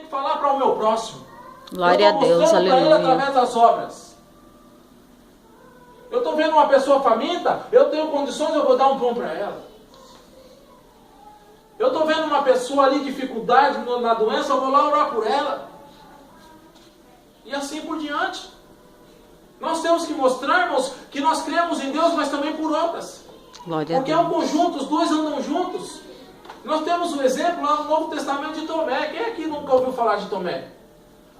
falar para o meu próximo. Glória a Deus, aleluia. Através das obras. Eu estou vendo uma pessoa faminta, eu tenho condições, eu vou dar um pão para ela. Eu estou vendo uma pessoa ali, dificuldade na doença, eu vou lá orar por ela. E assim por diante. Nós temos que mostrar, irmãos, que nós cremos em Deus, mas também por obras. Glória Porque é um conjunto, os dois andam juntos. Nós temos um exemplo lá no Novo Testamento de Tomé. Quem aqui nunca ouviu falar de Tomé?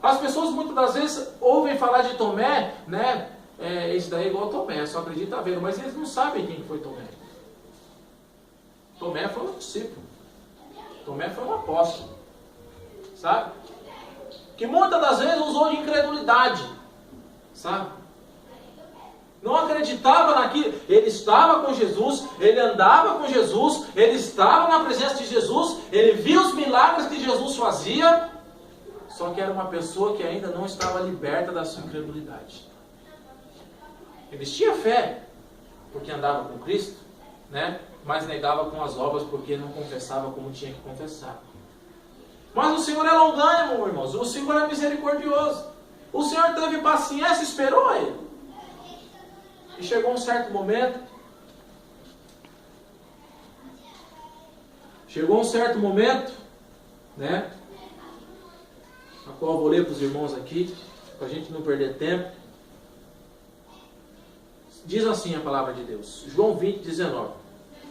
As pessoas muitas das vezes ouvem falar de Tomé, né? Esse daí é igual a Tomé, só acredita vendo, mas eles não sabem quem foi Tomé. Tomé foi um discípulo. Tomé foi um apóstolo. Sabe? Que muitas das vezes usou de incredulidade. Sabe? Não acreditava naquilo. Ele estava com Jesus, ele andava com Jesus, ele estava na presença de Jesus, ele viu os milagres que Jesus fazia, só que era uma pessoa que ainda não estava liberta da sua incredulidade. Ele tinha fé, porque andava com Cristo, né? Mas negava com as obras, porque não confessava como tinha que confessar. Mas o Senhor é longânimo, irmãos, o Senhor é misericordioso. O Senhor teve paciência e esperou ele. E chegou um certo momento, né, a qual eu vou ler para os irmãos aqui, para a gente não perder tempo. Diz assim a palavra de Deus, João 20, 19.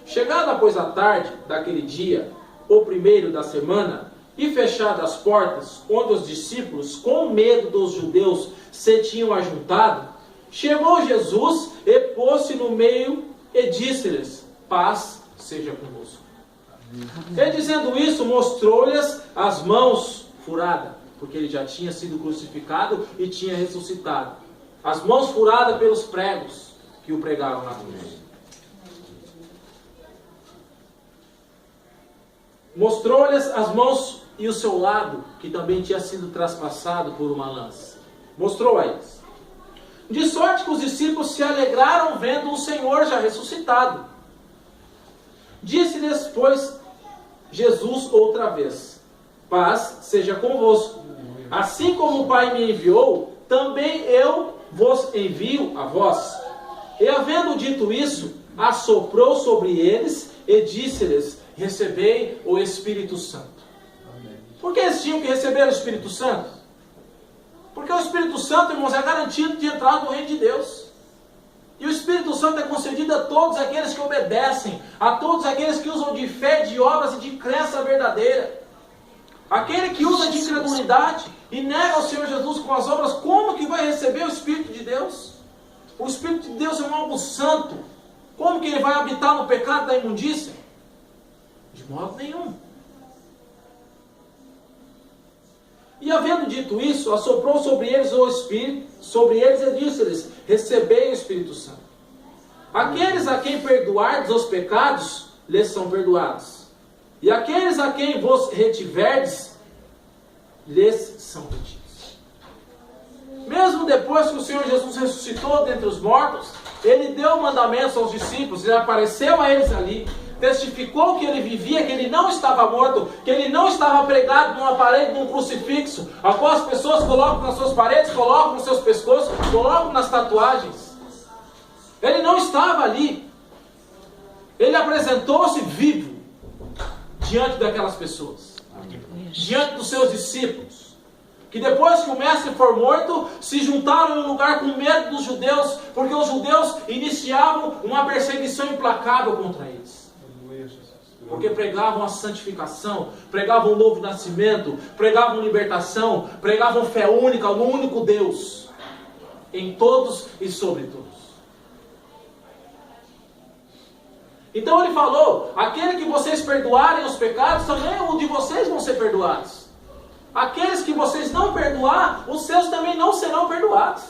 Chegada, pois, a tarde daquele dia, o primeiro da semana, e fechadas as portas, onde os discípulos, com medo dos judeus, se tinham ajuntado, chegou Jesus e pôs-se no meio e disse-lhes: paz seja convosco. E dizendo isso, mostrou-lhes as mãos furadas, porque ele já tinha sido crucificado e tinha ressuscitado. As mãos furadas pelos pregos que o pregaram na cruz. Mostrou-lhes as mãos e o seu lado, que também tinha sido traspassado por uma lança. Mostrou a eles. De sorte que os discípulos se alegraram vendo o Senhor já ressuscitado. Disse-lhes, pois, Jesus outra vez: paz seja convosco. Assim como o Pai me enviou, também eu vos envio a vós. E havendo dito isso, assoprou sobre eles e disse-lhes: recebei o Espírito Santo. Por que eles tinham que receber o Espírito Santo? Porque o Espírito Santo, irmãos, é garantido de entrar no reino de Deus. E o Espírito Santo é concedido a todos aqueles que obedecem, a todos aqueles que usam de fé, de obras e de crença verdadeira. Aquele que usa de incredulidade e nega o Senhor Jesus com as obras, como que vai receber o Espírito de Deus? O Espírito de Deus é um algo santo. Como que ele vai habitar no pecado da imundícia? De modo nenhum. E havendo dito isso, assoprou sobre eles o Espírito, sobre eles e disse-lhes: recebei o Espírito Santo. Aqueles a quem perdoardes os pecados, lhes são perdoados. E aqueles a quem vos retiverdes, lhes são retidos. Mesmo depois que o Senhor Jesus ressuscitou dentre os mortos, ele deu mandamentos aos discípulos, ele apareceu a eles ali, testificou que ele vivia, que ele não estava morto, que ele não estava pregado numa parede, num crucifixo, a qual as pessoas colocam nas suas paredes, colocam nos seus pescoços, colocam nas tatuagens. Ele não estava ali. Ele apresentou-se vivo diante daquelas pessoas, diante dos seus discípulos, que depois que o mestre for morto, se juntaram em um lugar com medo dos judeus, porque os judeus iniciavam uma perseguição implacável contra eles. Porque pregavam a santificação, pregavam o novo nascimento, pregavam libertação, pregavam fé única no único Deus, em todos e sobre todos. Então ele falou: aquele que vocês perdoarem os pecados, também o de vocês vão ser perdoados. Aqueles que vocês não perdoar, os seus também não serão perdoados.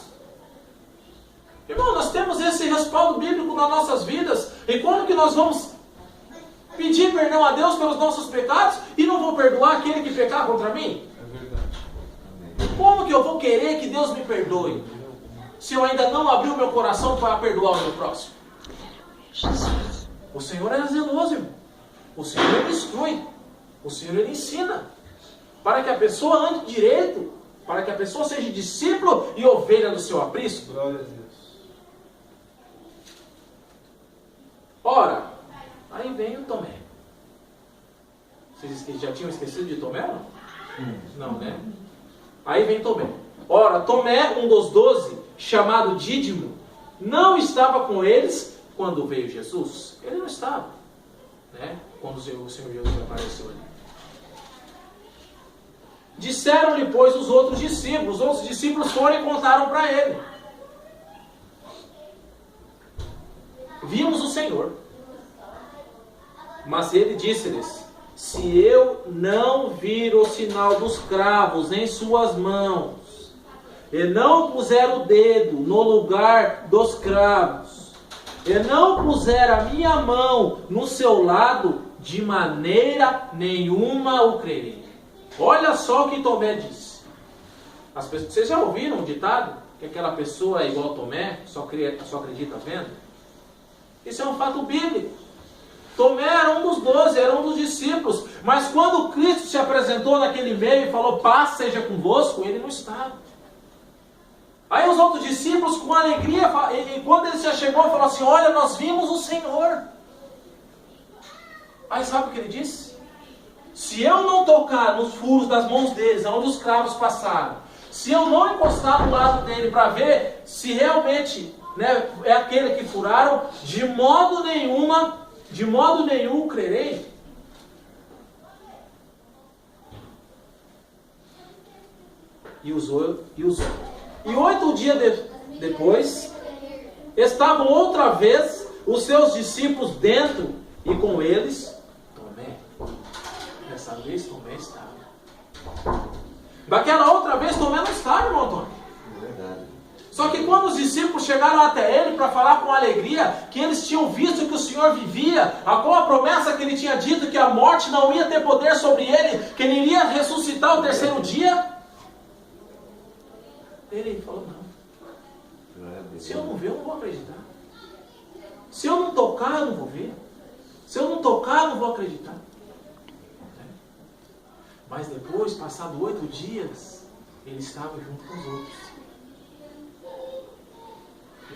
Irmão, nós temos esse respaldo bíblico nas nossas vidas. E quando que nós vamos pedir perdão a Deus pelos nossos pecados e não vou perdoar aquele que pecar contra mim? É verdade. Como que eu vou querer que Deus me perdoe se eu ainda não abri o meu coração para perdoar o meu próximo? O Senhor é zeloso, irmão. O Senhor ele instrui. O Senhor ele ensina. para que a pessoa ande direito, para que a pessoa seja discípulo e ovelha do seu aprisco. Glória a Deus. Ora, aí vem o Tomé. Vocês já tinham esquecido de Tomé? Não, né? Aí vem Tomé. Ora, Tomé, um dos 12, chamado Dídimo, não estava com eles quando veio Jesus. Ele não estava, né? Quando o Senhor Jesus apareceu ali. Disseram-lhe, pois, os outros discípulos foram e contaram para ele: vimos o Senhor. Mas ele disse-lhes: se eu não vir o sinal dos cravos em suas mãos, e não puser o dedo no lugar dos cravos, e não puser a minha mão no seu lado, de maneira nenhuma o crerei. Olha só o que Tomé disse. Vocês já ouviram um ditado? Que aquela pessoa é igual a Tomé, só acredita vendo? Isso é um fato bíblico. Tomé era um dos 12, era um dos discípulos. Mas quando Cristo se apresentou naquele meio e falou: paz seja convosco, ele não estava. Aí os outros discípulos, com alegria, e quando ele já chegou, falou assim: olha, nós vimos o Senhor. Aí sabe o que ele disse? Se eu não tocar nos furos das mãos deles, onde os cravos passaram, se eu não encostar no lado dele para ver se realmente, né, é aquele que furaram, de modo nenhum crerei. E 8 dias depois, estavam outra vez os seus discípulos dentro, e com eles Tomé. Dessa vez Tomé estava. Daquela outra vez Tomé não estava, irmão Antônio. Verdade. Só que quando os discípulos chegaram até ele para falar com alegria que eles tinham visto que o Senhor vivia, com a promessa que ele tinha dito que a morte não ia ter poder sobre ele, que ele iria ressuscitar o terceiro dia, ele falou: não, se eu não ver, eu não vou acreditar. Se eu não tocar, eu não vou ver. Se eu não tocar, eu não vou acreditar. Mas depois, passado 8 dias, ele estava junto com os outros.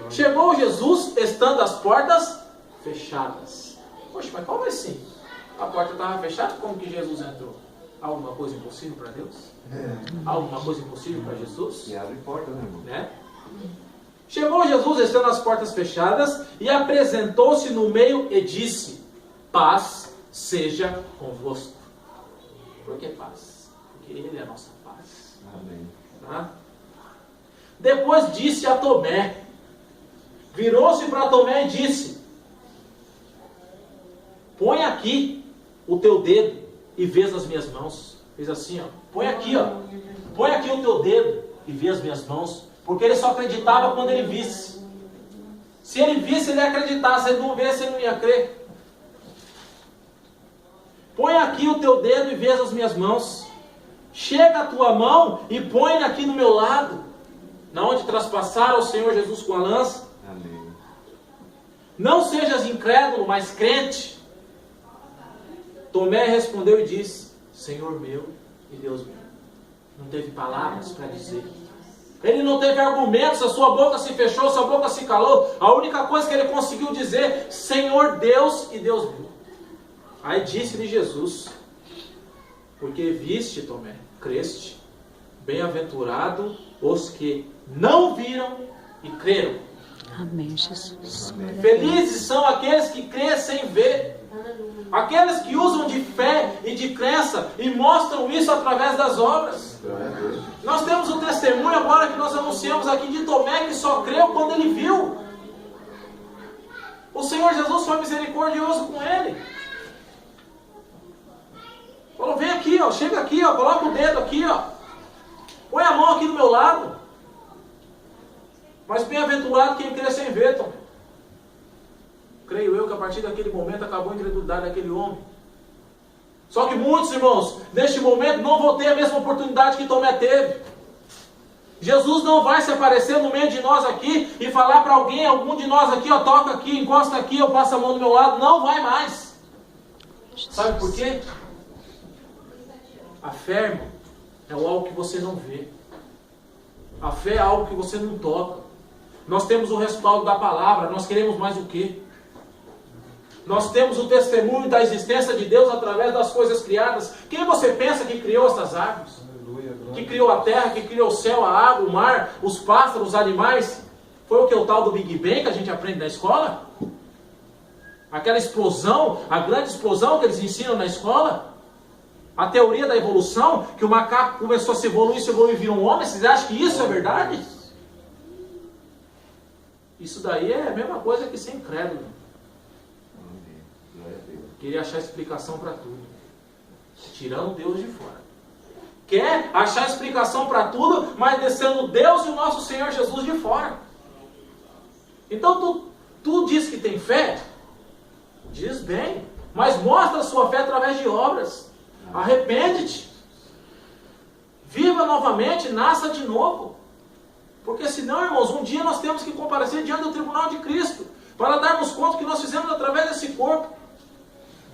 Chegou Jesus, estando as portas fechadas. Poxa, mas como assim? A porta estava fechada, como que Jesus entrou? Alguma coisa impossível para Deus? Alguma coisa impossível para Jesus? E abre porta, né, irmão? Né? Chegou Jesus, estando as portas fechadas, e apresentou-se no meio e disse: paz seja convosco. Por que paz? Porque Ele é a nossa paz. Amém. Tá? Depois disse a Tomé, virou-se para Tomé e disse: põe aqui o teu dedo e vês as minhas mãos. Fez assim, ó. Põe aqui, ó. Põe aqui o teu dedo e vê as minhas mãos. Porque ele só acreditava quando ele visse. Se ele visse, ele ia acreditar. Se ele não visse, ele não ia crer. Põe aqui o teu dedo e vês as minhas mãos. Chega a tua mão e põe aqui no meu lado, na onde traspassaram o Senhor Jesus com a lança. Amém. Não sejas incrédulo, mas crente. Tomé respondeu e disse: Senhor meu e Deus meu. Não teve palavras para dizer. Ele não teve argumentos, a sua boca se fechou, a sua boca se calou. A única coisa que ele conseguiu dizer: Senhor Deus e Deus meu. Aí disse-lhe Jesus: porque viste, Tomé, creste, bem-aventurado os que não viram e creram. Amém, Jesus. Amém. Felizes são aqueles que creem sem ver. Aqueles que usam de fé e de crença e mostram isso através das obras. Glória a Deus. Nós temos um testemunho agora que nós anunciamos aqui de Tomé, que só creu quando ele viu. O Senhor Jesus foi misericordioso com ele. Falou: vem aqui, ó, chega aqui, ó, coloca o dedo aqui, ó. Põe a mão aqui do meu lado. Mas bem-aventurado quem crê sem ver, Tomé. Creio eu que a partir daquele momento acabou a incredulidade daquele homem. Só que muitos irmãos, neste momento, não vão ter a mesma oportunidade que Tomé teve. Jesus não vai se aparecer no meio de nós aqui e falar para alguém, algum de nós aqui, ó, toca aqui, encosta aqui, eu passo a mão do meu lado. Não vai mais. Sabe por quê? A fé, irmão, é algo que você não vê. A fé é algo que você não toca. Nós temos o respaldo da palavra, nós queremos mais o quê? Nós temos o testemunho da existência de Deus através das coisas criadas. Quem você pensa que criou essas árvores? Que criou a terra, que criou o céu, a água, o mar, os pássaros, os animais? Foi o que? O tal do Big Bang que a gente aprende na escola? Aquela explosão, a grande explosão que eles ensinam na escola? A teoria da evolução, que o macaco começou a se evoluir e virou um homem? Vocês acham que isso é verdade? Isso daí é a mesma coisa que ser incrédulo. Queria achar explicação para tudo, tirando Deus de fora. Quer achar explicação para tudo, mas descendo Deus e o nosso Senhor Jesus de fora. Então tu diz que tem fé? Diz bem, mas mostra a sua fé através de obras. Arrepende-te. Viva novamente, nasça de novo. Porque senão, irmãos, um dia nós temos que comparecer diante do tribunal de Cristo, para darmos conta que nós fizemos através desse corpo.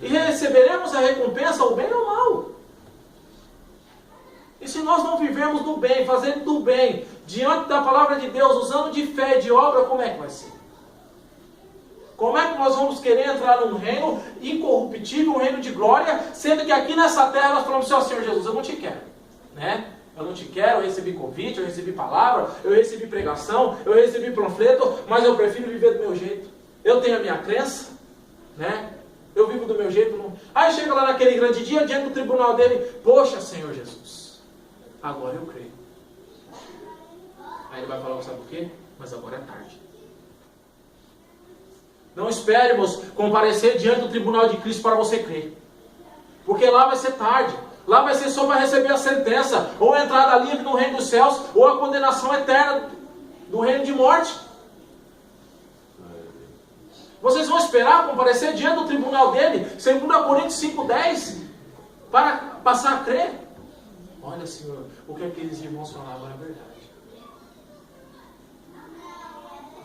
E receberemos a recompensa, o bem ou o mal. E se nós não vivermos do bem, fazendo do bem, diante da palavra de Deus, usando de fé e de obra, como é que vai ser? Como é que nós vamos querer entrar num reino incorruptível, um reino de glória, sendo que aqui nessa terra nós falamos assim, ó Senhor Jesus, eu não te quero, né? Eu não te quero, eu recebi convite, eu recebi palavra, eu recebi pregação, eu recebi panfleto, mas eu prefiro viver do meu jeito. Eu tenho a minha crença, né? Eu vivo do meu jeito. Não... Aí chega lá naquele grande dia, diante do tribunal dele, poxa, Senhor Jesus, agora eu creio. Aí ele vai falar, sabe por quê? Mas agora é tarde. Não esperemos comparecer diante do tribunal de Cristo para você crer. Porque lá vai ser tarde. Lá vai ser só para receber a sentença. Ou a entrada livre no reino dos céus, ou a condenação eterna do reino de morte. Vocês vão esperar comparecer diante do tribunal dele, 2 Coríntios 5,10, para passar a crer? Olha, Senhor, o que aqueles irmãos falavam é verdade.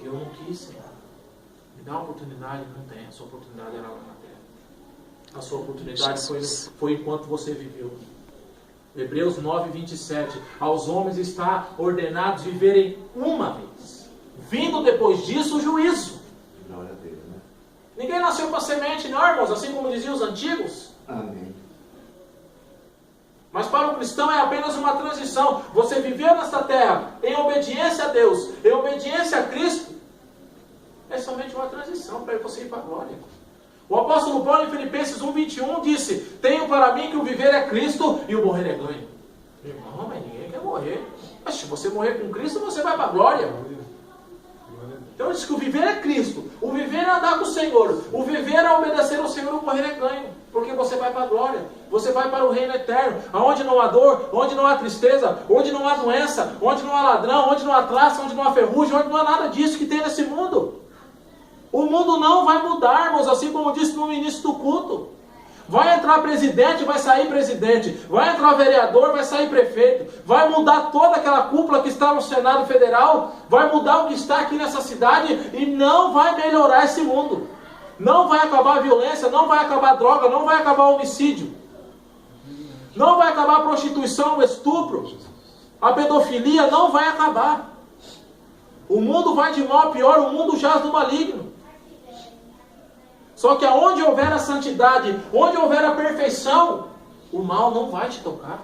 Eu não quis, Senhor. Me dá uma oportunidade, não tem. A sua oportunidade era lá na terra. A sua oportunidade foi enquanto você viveu. Hebreus 9, 27. Aos homens está ordenado viverem uma vez, vindo depois disso o juízo. Glória a Deus, né? Ninguém nasceu para semente, não, irmãos, assim como diziam os antigos. Amém. Mas para o cristão é apenas uma transição. Você viveu nesta terra em obediência a Deus, em obediência a Cristo. É somente uma transição para você ir para a glória. O apóstolo Paulo em Filipenses 1:21 disse: tenho para mim que o viver é Cristo e o morrer é ganho. Irmão, mas ninguém quer morrer. Mas se você morrer com Cristo, você vai para a glória. Então ele diz que o viver é Cristo, o viver é andar com o Senhor, o viver é obedecer ao Senhor, o morrer é ganho. Porque você vai para a glória, você vai para o reino eterno, onde não há dor, onde não há tristeza, onde não há doença, onde não há ladrão, onde não há traça, onde não há ferrugem, onde não há nada disso que tem nesse mundo. O mundo não vai mudar, irmãos, assim como disse no início do culto. Vai entrar presidente, vai sair presidente. Vai entrar vereador, vai sair prefeito. Vai mudar toda aquela cúpula que está no Senado Federal. Vai mudar o que está aqui nessa cidade e não vai melhorar esse mundo. Não vai acabar a violência, não vai acabar a droga, não vai acabar o homicídio. Não vai acabar a prostituição, o estupro. A pedofilia não vai acabar. O mundo vai de mal a pior, o mundo jaz do maligno. Só que aonde houver a santidade, onde houver a perfeição, o mal não vai te tocar.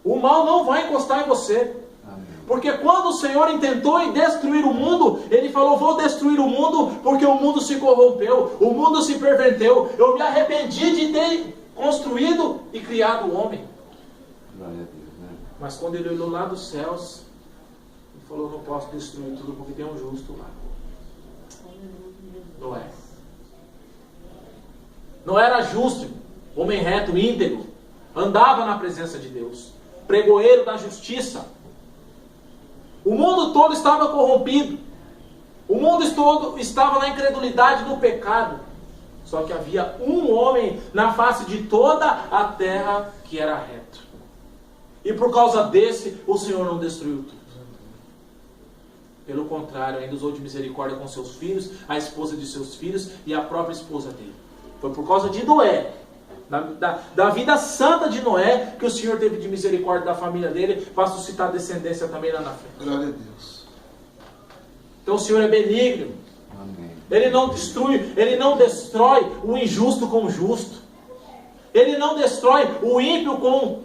O mal não vai encostar em você. Amém. Porque quando o Senhor intentou em destruir o mundo, Ele falou, vou destruir o mundo porque o mundo se corrompeu, o mundo se perverteu. Eu me arrependi de ter construído e criado o homem. Glória a Deus, né? Mas quando Ele olhou lá dos céus, Ele falou, não posso destruir tudo porque tem um justo lá. Não é. Não era justo, homem reto, íntegro, andava na presença de Deus, pregoeiro da justiça. O mundo todo estava corrompido, o mundo todo estava na incredulidade do pecado. Só que havia um homem na face de toda a terra que era reto. E por causa desse, o Senhor não destruiu tudo. Pelo contrário, ainda usou de misericórdia com seus filhos, a esposa de seus filhos e a própria esposa dele. Foi por causa de Noé da vida santa de Noé, que o Senhor teve de misericórdia da família dele, para suscitar descendência também lá na frente. Glória a Deus. Então o Senhor é benigno. Amém. Ele não destrói o injusto com o justo. Ele não destrói o ímpio com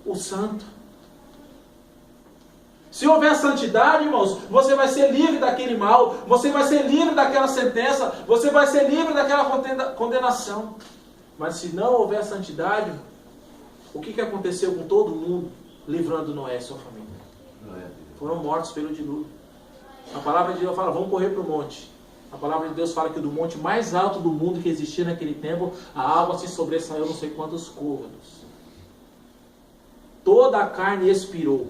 o santo. Se houver santidade, irmãos, você vai ser livre daquele mal, você vai ser livre daquela sentença, você vai ser livre daquela condenação. Mas se não houver santidade, o que aconteceu com todo mundo, livrando Noé e sua família? Glória a Deus. Foram mortos pelo dilúvio. A palavra de Deus fala, vamos correr para o monte. A palavra de Deus fala que do monte mais alto do mundo que existia naquele tempo, a água se sobressaiu não sei quantos côvados. Toda a carne expirou.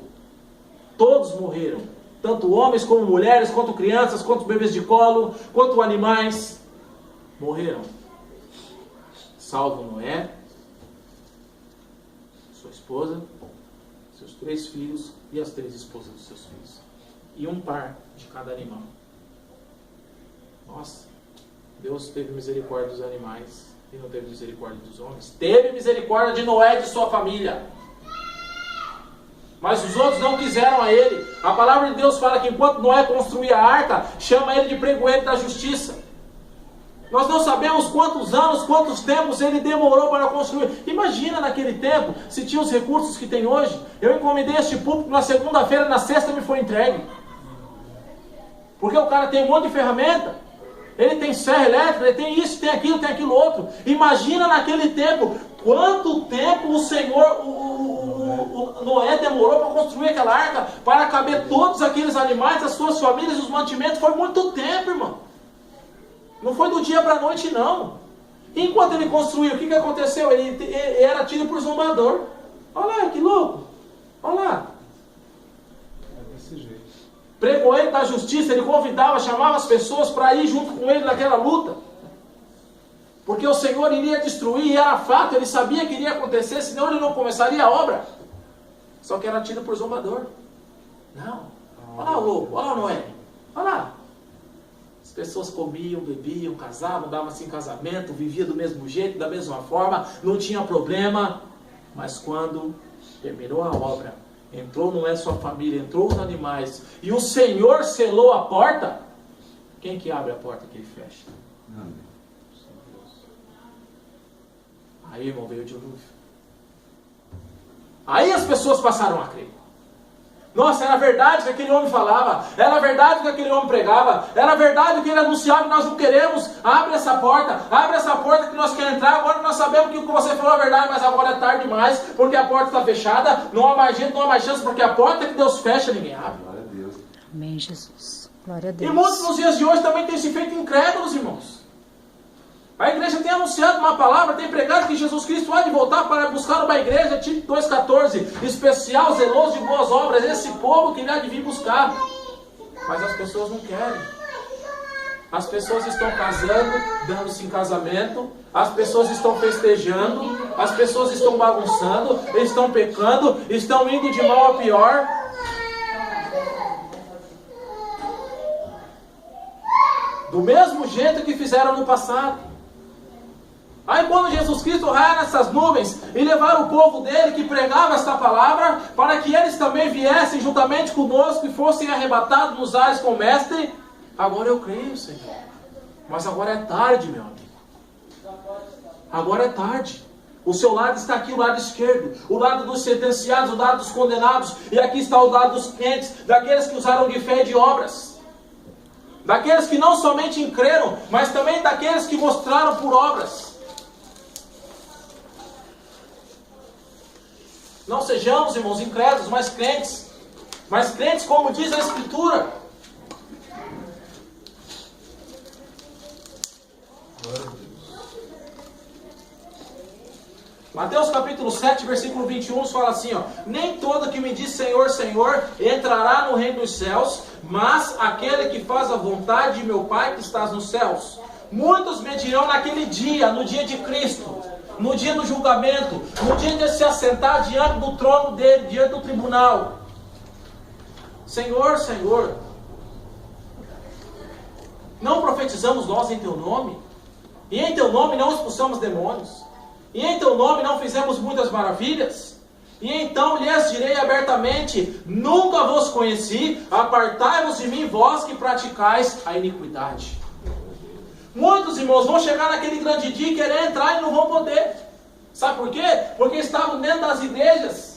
Todos morreram. Tanto homens como mulheres, quanto crianças, quanto bebês de colo, quanto animais. Morreram. Salvo Noé, sua esposa, seus 3 filhos e as 3 esposas dos seus filhos. E um par de cada animal. Nossa, Deus teve misericórdia dos animais e não teve misericórdia dos homens. Teve misericórdia de Noé e de sua família. Mas os outros não quiseram a ele. A palavra de Deus fala que enquanto Noé construía a arca, chama ele de pregoeiro da justiça. Nós não sabemos quantos anos, quantos tempos ele demorou para construir. Imagina naquele tempo, se tinha os recursos que tem hoje. Eu encomendei este púlpito na segunda-feira, na sexta me foi entregue. Porque o cara tem um monte de ferramenta. Ele tem serra elétrica, ele tem isso, tem aquilo outro. Imagina naquele tempo, quanto tempo o Senhor, o Noé demorou para construir aquela arca, para caber todos aqueles animais, as suas famílias, os mantimentos. Foi muito tempo, irmão. Não foi do dia para a noite, não. Enquanto ele construiu, o que aconteceu? Ele era tido por zombador. Olha lá, que louco. Olha lá. É desse jeito. Pregoeiro da justiça, ele convidava, chamava as pessoas para ir junto com ele naquela luta. Porque o Senhor iria destruir, e era fato, ele sabia que iria acontecer, senão ele não começaria a obra. Só que era tido por zombador. Não. Olha lá o louco, olha lá o Noé. Olha lá. As pessoas comiam, bebiam, casavam, davam-se em casamento, viviam do mesmo jeito, da mesma forma, não tinha problema. Mas quando terminou a obra, entrou Noé e sua família, entrou os animais, e o Senhor selou a porta, quem que abre a porta que ele fecha? Amém. Aí, irmão, veio o dilúvio. Aí as pessoas passaram a crer. Nossa, era verdade o que aquele homem falava, era verdade o que aquele homem pregava, era verdade o que ele anunciava, nós não queremos, abre essa porta que nós queremos entrar, agora nós sabemos que o que você falou é verdade, mas agora é tarde demais, porque a porta está fechada, não há mais jeito, não há mais chance, porque a porta que Deus fecha, ninguém abre. Glória a Deus. Amém, Jesus. Glória a E Deus. muitos nos dias de hoje também têm se feito incrédulos, irmãos. A igreja tem anunciado uma palavra, tem pregado que Jesus Cristo há de voltar para buscar uma igreja, Tito 2,14, especial, zeloso de boas obras, esse povo que ele há de vir buscar. Mas as pessoas não querem. As pessoas estão casando, dando-se em casamento, as pessoas estão festejando, as pessoas estão bagunçando, estão pecando, estão indo de mal a pior. Do mesmo jeito que fizeram no passado. Aí quando Jesus Cristo raia nessas nuvens e levar o povo dele que pregava esta palavra, para que eles também viessem juntamente conosco e fossem arrebatados nos ares com o Mestre, agora eu creio, Senhor. Mas agora é tarde, meu amigo. Agora é tarde. O seu lado está aqui, o lado esquerdo, o lado dos sentenciados, o lado dos condenados, e aqui está o lado dos crentes, daqueles que usaram de fé e de obras. Daqueles que não somente creram, mas também daqueles que mostraram por obras. Não sejamos, irmãos, incrédulos, mas crentes. Mas crentes, como diz a Escritura. Mateus capítulo 7, versículo 21, fala assim, ó: nem todo que me diz Senhor, Senhor, entrará no reino dos céus, mas aquele que faz a vontade de meu Pai que estás nos céus. Muitos me dirão naquele dia, no dia de Cristo, no dia do julgamento, no dia de se assentar diante do trono dele, diante do tribunal: Senhor, Senhor, não profetizamos nós em teu nome? E em teu nome não expulsamos demônios? E em teu nome não fizemos muitas maravilhas? E então lhes direi abertamente: nunca vos conheci, apartai-vos de mim, vós que praticais a iniquidade. Muitos irmãos vão chegar naquele grande dia e querer entrar e não vão poder. Sabe por quê? Porque estavam dentro das igrejas.